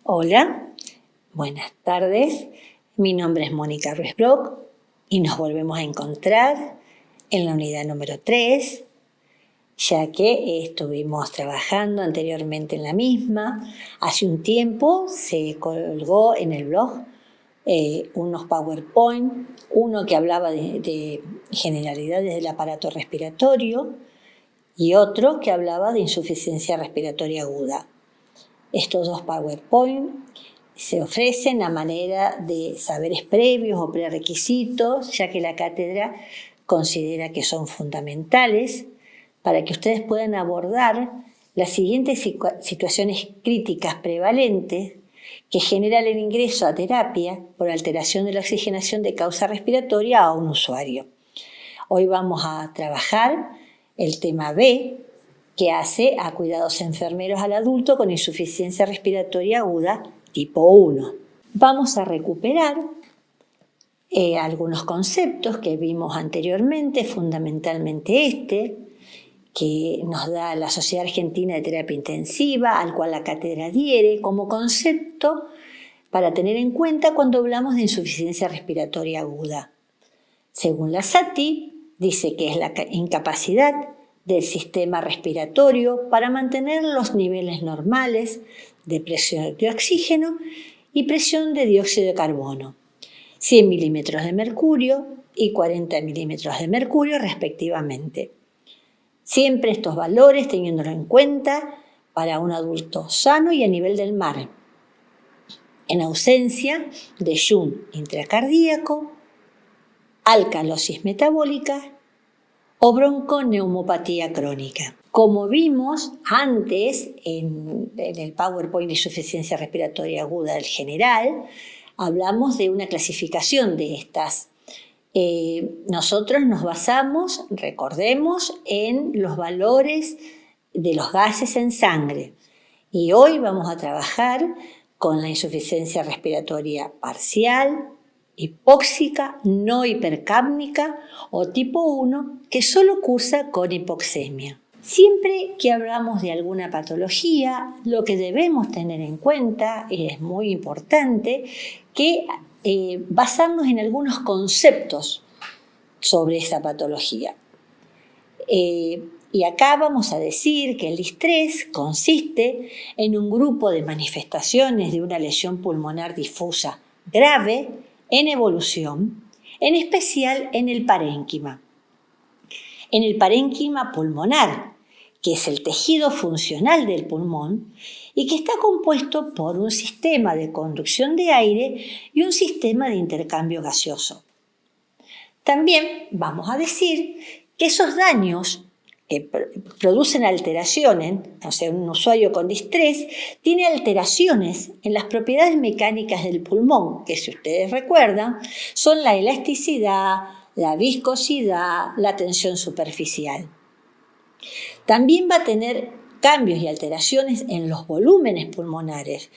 Hola, buenas tardes. Mi nombre es Mónica Ruiz Brock y nos volvemos a encontrar en la unidad número 3, ya que estuvimos trabajando anteriormente en la misma. Hace un tiempo se colgó en el blog unos PowerPoint, uno que hablaba de generalidades del aparato respiratorio y otro que hablaba de insuficiencia respiratoria aguda. Estos dos PowerPoint se ofrecen a manera de saberes previos o prerequisitos, ya que la cátedra considera que son fundamentales para que ustedes puedan abordar las siguientes situaciones críticas prevalentes que generan el ingreso a terapia por alteración de la oxigenación de causa respiratoria a un usuario. Hoy vamos a trabajar el tema B, que hace a cuidados enfermeros al adulto con insuficiencia respiratoria aguda tipo 1. Vamos a recuperar algunos conceptos que vimos anteriormente, fundamentalmente que nos da la Sociedad Argentina de Terapia Intensiva, al cual la cátedra adhiere como concepto para tener en cuenta cuando hablamos de insuficiencia respiratoria aguda. Según la SATI, dice que es la incapacidad del sistema respiratorio para mantener los niveles normales de presión de oxígeno y presión de dióxido de carbono, 100 milímetros de mercurio y 40 milímetros de mercurio respectivamente. Siempre estos valores teniéndolo en cuenta para un adulto sano y a nivel del mar, en ausencia de shunt intracardíaco, alcalosis metabólica o bronconeumopatía crónica. Como vimos antes en el PowerPoint de insuficiencia respiratoria aguda del general, hablamos de una clasificación de estas. Nosotros nos basamos, recordemos, en los valores de los gases en sangre. Y hoy vamos a trabajar con la insuficiencia respiratoria parcial, hipóxica, no hipercápnica o tipo 1, que solo cursa con hipoxemia. Siempre que hablamos de alguna patología, lo que debemos tener en cuenta, y es muy importante, que basarnos en algunos conceptos sobre esa patología. Y acá vamos a decir que el distrés consiste en un grupo de manifestaciones de una lesión pulmonar difusa grave en evolución, en especial en el parénquima. En el parénquima pulmonar, que es el tejido funcional del pulmón y que está compuesto por un sistema de conducción de aire y un sistema de intercambio gaseoso. También vamos a decir que esos daños que producen alteraciones, o sea, un usuario con distrés tiene alteraciones en las propiedades mecánicas del pulmón, que si ustedes recuerdan, son la elasticidad, la viscosidad, la tensión superficial. También va a tener cambios y alteraciones en los volúmenes pulmonares.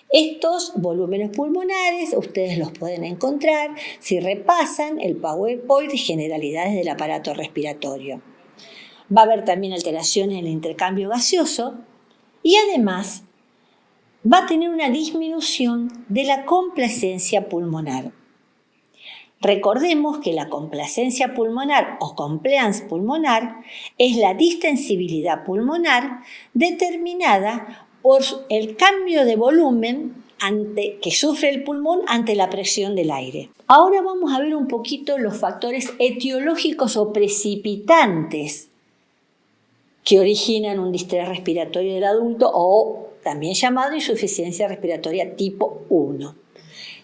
Estos volúmenes pulmonares ustedes los pueden encontrar si repasan el PowerPoint de generalidades del aparato respiratorio. Va a haber también alteraciones en el intercambio gaseoso y además va a tener una disminución de la complacencia pulmonar. Recordemos que la complacencia pulmonar o compliance pulmonar es la distensibilidad pulmonar determinada por el cambio de volumen que sufre el pulmón ante la presión del aire. Ahora vamos a ver un poquito los factores etiológicos o precipitantes que originan un distrés respiratorio del adulto o también llamado insuficiencia respiratoria tipo 1.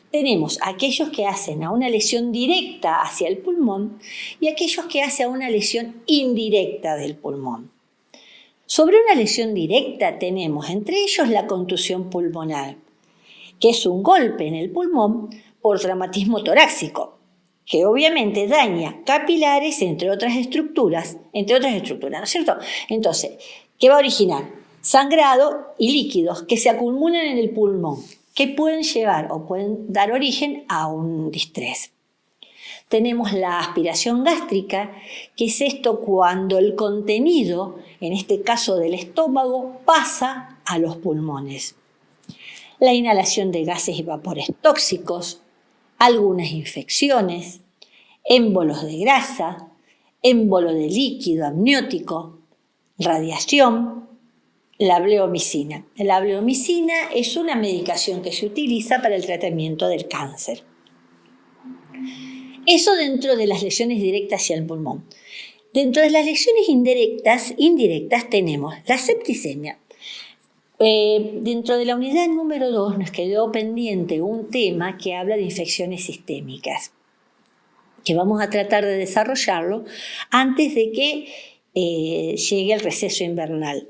Tenemos aquellos que hacen a una lesión directa hacia el pulmón y aquellos que hacen a una lesión indirecta del pulmón. Sobre una lesión directa tenemos entre ellos la contusión pulmonar, que es un golpe en el pulmón por traumatismo torácico, que obviamente daña capilares, entre otras estructuras, ¿no es cierto? Entonces, ¿qué va a originar? Sangrado y líquidos que se acumulan en el pulmón, que pueden llevar o pueden dar origen a un distrés. Tenemos la aspiración gástrica, que es esto cuando el contenido, en este caso del estómago, pasa a los pulmones. la inhalación de gases y vapores tóxicos, algunas infecciones, émbolos de grasa, émbolo de líquido amniótico, radiación, la bleomicina. La bleomicina es una medicación que se utiliza para el tratamiento del cáncer. Eso dentro de las lesiones directas hacia el pulmón. Dentro de las lesiones indirectas tenemos la septicemia. Dentro de la unidad número 2 nos quedó pendiente un tema que habla de infecciones sistémicas, que vamos a tratar de desarrollarlo antes de que llegue el receso invernal.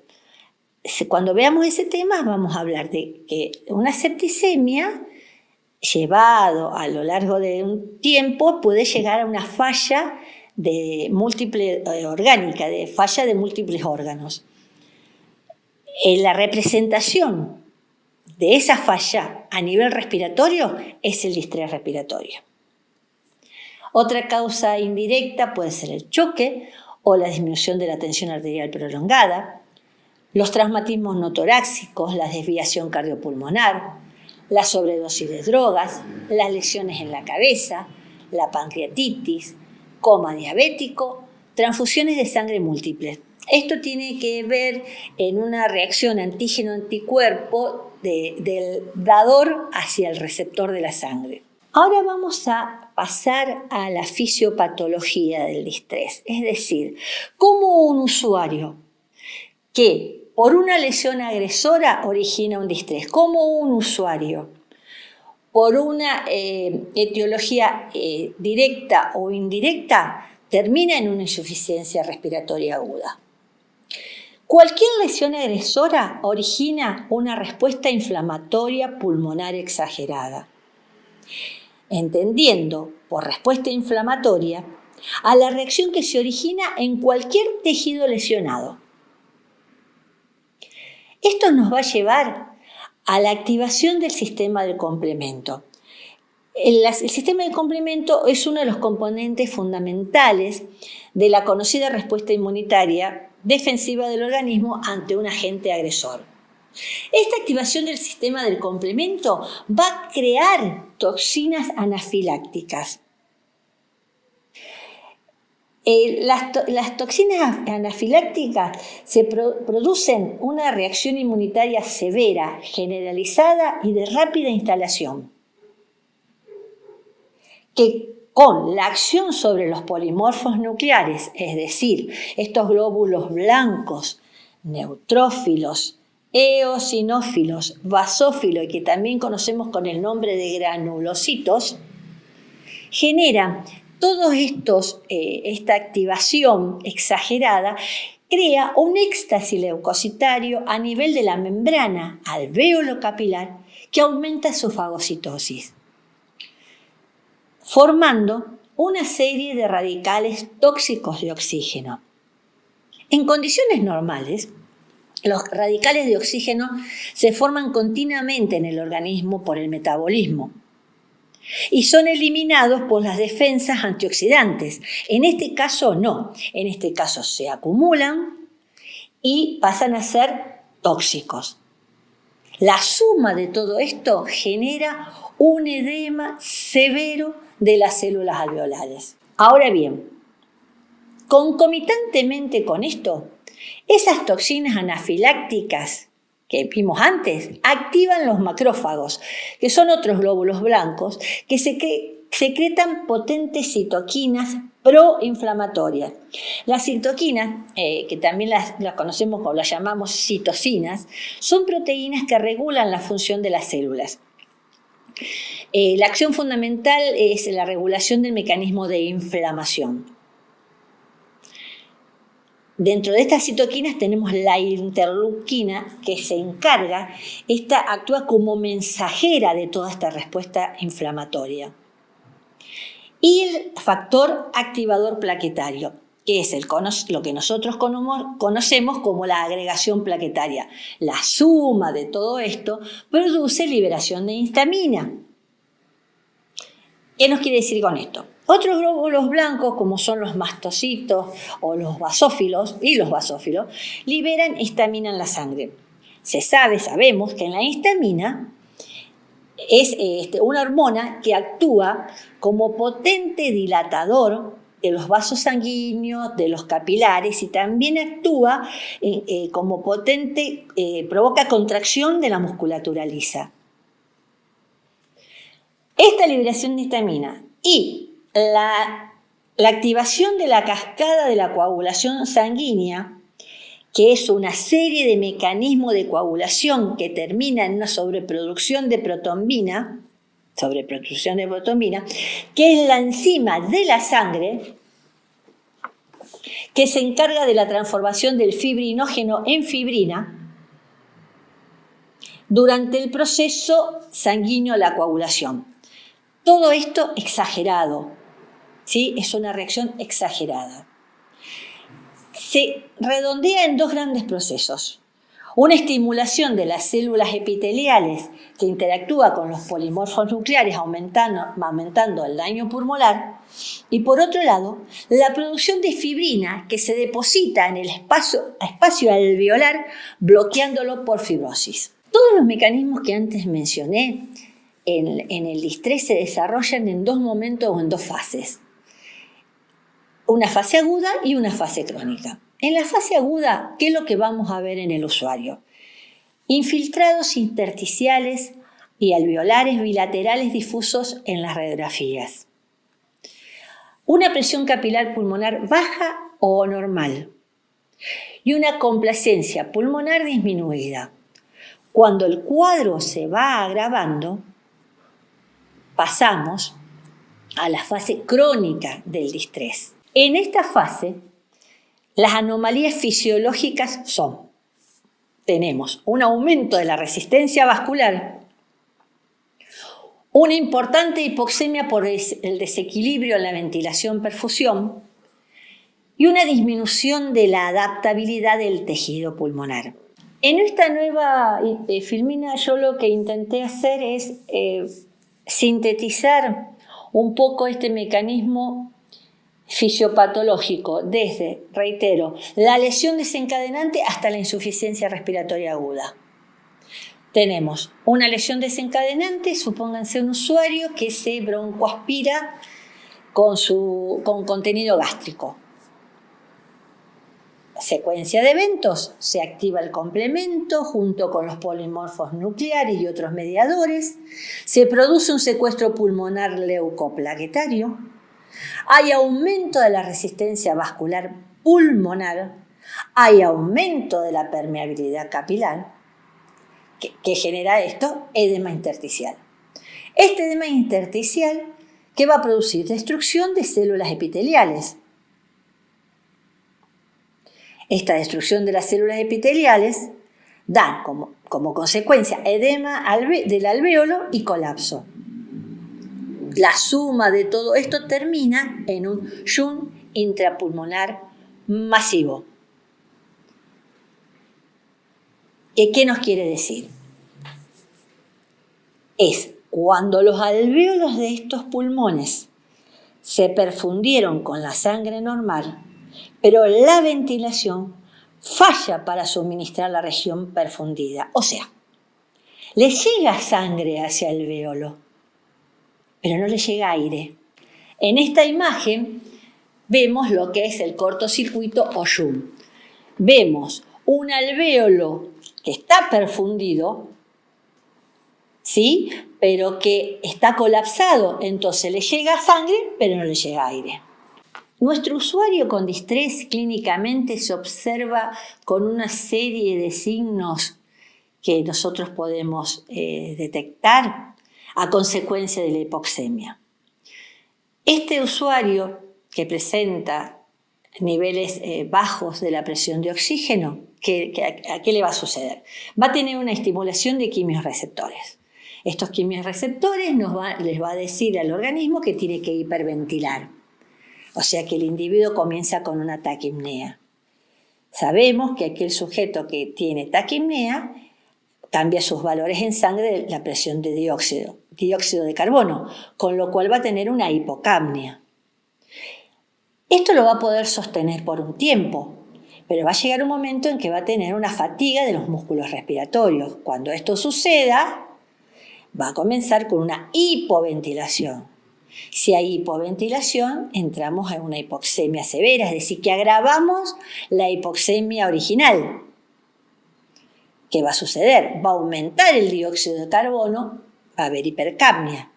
Cuando veamos ese tema vamos a hablar de que una septicemia llevado a lo largo de un tiempo puede llegar a una falla de múltiple orgánica, de falla de múltiples órganos. La representación de esa falla a nivel respiratorio es el distrés respiratorio. Otra causa indirecta puede ser el choque o la disminución de la tensión arterial prolongada, los traumatismos no torácicos, la desviación cardiopulmonar, la sobredosis de drogas, las lesiones en la cabeza, la pancreatitis, coma diabético, transfusiones de sangre múltiples. Esto tiene que ver en una reacción antígeno-anticuerpo del dador hacia el receptor de la sangre. Ahora vamos a pasar a la fisiopatología del distrés, es decir, cómo un usuario que por una lesión agresora origina un distrés, cómo un usuario por una etiología directa o indirecta termina en una insuficiencia respiratoria aguda. Cualquier lesión agresora origina una respuesta inflamatoria pulmonar exagerada, entendiendo por respuesta inflamatoria a la reacción que se origina en cualquier tejido lesionado. Esto nos va a llevar a la activación del sistema de complemento. El sistema de complemento es uno de los componentes fundamentales de la conocida respuesta inmunitaria defensiva del organismo ante un agente agresor. Esta activación del sistema del complemento va a crear toxinas anafilácticas. Las toxinas anafilácticas producen una reacción inmunitaria severa, generalizada y de rápida instalación, que con la acción sobre los polimorfos nucleares, es decir, estos glóbulos blancos, neutrófilos, eosinófilos, basófilos y que también conocemos con el nombre de granulocitos, genera todos estos, esta activación exagerada crea un éxtasis leucocitario a nivel de la membrana alvéolo capilar que aumenta su fagocitosis, formando una serie de radicales tóxicos de oxígeno. En condiciones normales, los radicales de oxígeno se forman continuamente en el organismo por el metabolismo y son eliminados por las defensas antioxidantes. En este caso no, en este caso se acumulan y pasan a ser tóxicos. La suma de todo esto genera un edema severo de las células alveolares. Ahora bien, concomitantemente con esto, esas toxinas anafilácticas que vimos antes activan los macrófagos, que son otros glóbulos blancos que secretan potentes citoquinas proinflamatorias. Las citoquinas, que también las conocemos o las llamamos citocinas, son proteínas que regulan la función de las células. La acción fundamental es la regulación del mecanismo de inflamación. Dentro de estas citoquinas tenemos la interleuquina que se encarga, esta actúa como mensajera de toda esta respuesta inflamatoria. Y el factor activador plaquetario, que es lo que nosotros conocemos como la agregación plaquetaria. La suma de todo esto produce liberación de histamina. ¿Qué nos quiere decir con esto? Otros glóbulos blancos, como son los mastocitos o los basófilos, liberan histamina en la sangre. Sabemos que en la histamina es una hormona que actúa como potente dilatador de los vasos sanguíneos, de los capilares, y también actúa como potente, provoca contracción de la musculatura lisa. Esta liberación de histamina y la activación de la cascada de la coagulación sanguínea, que es una serie de mecanismos de coagulación que termina en una sobreproducción de protombina, que es la enzima de la sangre que se encarga de la transformación del fibrinógeno en fibrina durante el proceso sanguíneo de la coagulación. Todo esto exagerado, ¿sí? Es una reacción exagerada. Se redondea en dos grandes procesos. Una estimulación de las células epiteliales que interactúa con los polimorfos nucleares aumentando el daño pulmonar, y por otro lado, la producción de fibrina que se deposita en el espacio alveolar bloqueándolo por fibrosis. Todos los mecanismos que antes mencioné en el distrés se desarrollan en dos momentos o en dos fases. Una fase aguda y una fase crónica. En la fase aguda, ¿qué es lo que vamos a ver en el usuario? Infiltrados intersticiales y alveolares bilaterales difusos en las radiografías. Una presión capilar pulmonar baja o normal. Y una complacencia pulmonar disminuida. Cuando el cuadro se va agravando, pasamos a la fase crónica del distrés. En esta fase, las anomalías fisiológicas tenemos un aumento de la resistencia vascular, una importante hipoxemia por el desequilibrio en la ventilación-perfusión y una disminución de la adaptabilidad del tejido pulmonar. En esta nueva filmina yo lo que intenté hacer es sintetizar un poco este mecanismo fisiopatológico desde, reitero, la lesión desencadenante hasta la insuficiencia respiratoria aguda. Tenemos una lesión desencadenante, supónganse un usuario que se broncoaspira con contenido gástrico. Secuencia de eventos, se activa el complemento junto con los polimorfos nucleares y otros mediadores, se produce un secuestro pulmonar leucoplaquetario, hay aumento de la resistencia vascular pulmonar, hay aumento de la permeabilidad capilar, que genera esto, edema intersticial. Este edema intersticial, ¿qué va a producir? Destrucción de células epiteliales. Esta destrucción de las células epiteliales da como consecuencia edema del alvéolo y colapso. La suma de todo esto termina en un shunt intrapulmonar masivo. ¿Qué nos quiere decir? Es cuando los alvéolos de estos pulmones se perfundieron con la sangre normal, pero la ventilación falla para suministrar la región perfundida. O sea, le llega sangre hacia el alvéolo, pero no le llega aire. En esta imagen vemos lo que es el cortocircuito o shunt. Vemos un alvéolo que está perfundido, ¿sí? Pero que está colapsado, entonces le llega sangre, pero no le llega aire. Nuestro usuario con distrés clínicamente se observa con una serie de signos que nosotros podemos detectar a consecuencia de la hipoxemia. Este usuario que presenta niveles bajos de la presión de oxígeno, ¿a qué le va a suceder? Va a tener una estimulación de quimiorreceptores. Estos quimiorreceptores les va a decir al organismo que tiene que hiperventilar. O sea que el individuo comienza con una taquipnea. Sabemos que aquel sujeto que tiene taquipnea cambia sus valores en sangre de la presión de dióxido de carbono, con lo cual va a tener una hipocapnia. Esto lo va a poder sostener por un tiempo, pero va a llegar un momento en que va a tener una fatiga de los músculos respiratorios. Cuando esto suceda, Va a comenzar con una hipoventilación. Si hay hipoventilación, entramos en una hipoxemia severa, es decir, que agravamos la hipoxemia original. ¿Qué va a suceder? Va a aumentar el dióxido de carbono, va a haber hipercapnia.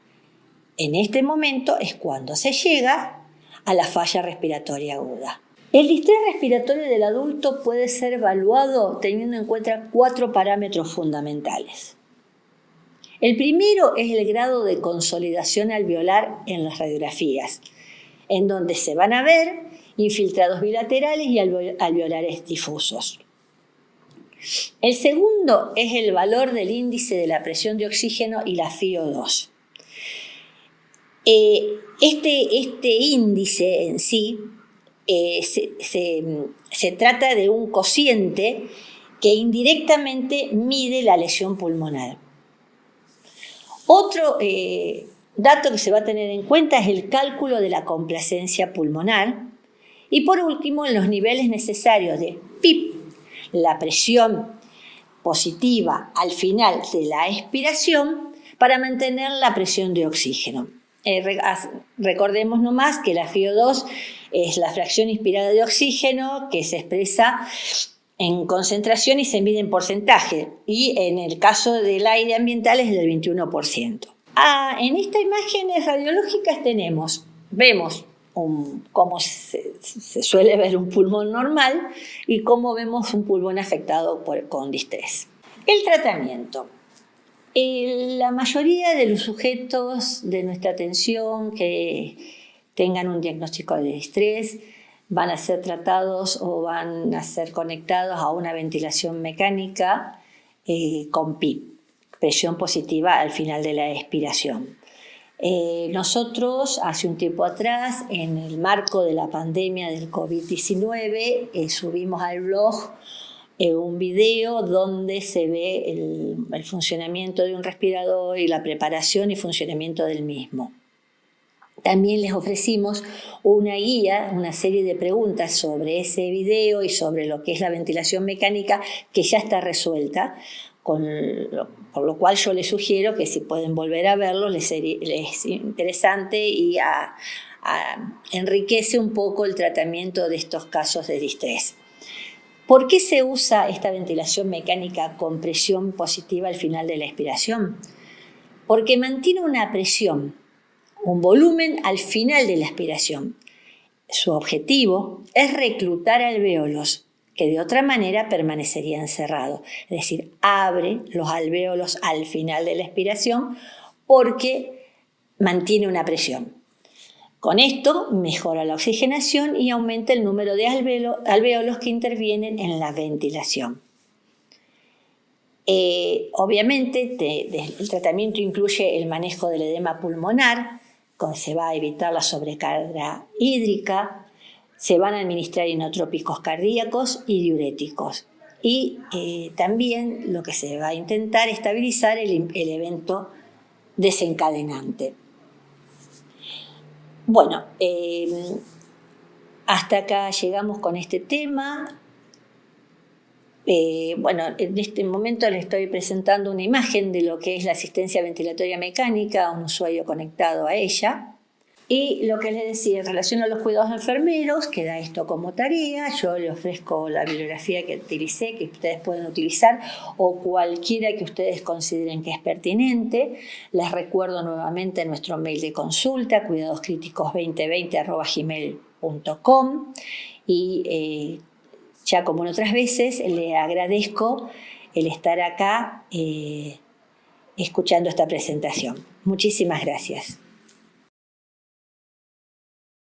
En este momento es cuando se llega a la falla respiratoria aguda. El distrés respiratorio del adulto puede ser evaluado teniendo en cuenta 4 parámetros fundamentales. El primero es el grado de consolidación alveolar en las radiografías, en donde se van a ver infiltrados bilaterales y alveolares difusos. El segundo es el valor del índice de la presión de oxígeno y la FiO2. Este índice en sí se trata de un cociente que indirectamente mide la lesión pulmonar. Otro dato que se va a tener en cuenta es el cálculo de la complacencia pulmonar. Y por último, los niveles necesarios de PIP, la presión positiva al final de la expiración, para mantener la presión de oxígeno. Recordemos nomás que la FiO2 es la fracción inspirada de oxígeno que se expresa en concentración y se mide en porcentaje, y en el caso del aire ambiental es del 21%. En estas imágenes radiológicas vemos cómo se suele ver un pulmón normal y cómo vemos un pulmón afectado con distrés. El tratamiento. La mayoría de los sujetos de nuestra atención que tengan un diagnóstico de distrés van a ser tratados o van a ser conectados a una ventilación mecánica con PIP, presión positiva al final de la expiración. Nosotros, hace un tiempo atrás, en el marco de la pandemia del COVID-19, subimos al blog un video donde se ve el funcionamiento de un respirador y la preparación y funcionamiento del mismo. También les ofrecimos una guía, una serie de preguntas sobre ese video y sobre lo que es la ventilación mecánica, que ya está resuelta, por lo cual yo les sugiero que si pueden volver a verlo, les es interesante y enriquece un poco el tratamiento de estos casos de distrés. ¿Por qué se usa esta ventilación mecánica con presión positiva al final de la expiración? Porque mantiene una presión, un volumen al final de la expiración. Su objetivo es reclutar alvéolos que de otra manera permanecerían cerrados. Es decir, abre los alvéolos al final de la expiración porque mantiene una presión. Con esto mejora la oxigenación y aumenta el número de alvéolos que intervienen en la ventilación. Obviamente, el tratamiento incluye el manejo del edema pulmonar, se va a evitar la sobrecarga hídrica, se van a administrar inotrópicos cardíacos y diuréticos. Y también lo que se va a intentar es estabilizar el evento desencadenante. Bueno, hasta acá llegamos con este tema. En este momento les estoy presentando una imagen de lo que es la asistencia ventilatoria mecánica a un usuario conectado a ella. Y lo que les decía en relación a los cuidados enfermeros, queda esto como tarea. Yo les ofrezco la bibliografía que utilicé, que ustedes pueden utilizar, o cualquiera que ustedes consideren que es pertinente. Les recuerdo nuevamente nuestro mail de consulta, cuidadoscríticos2020@gmail.com. Y ya como en otras veces, le agradezco el estar acá escuchando esta presentación. Muchísimas gracias.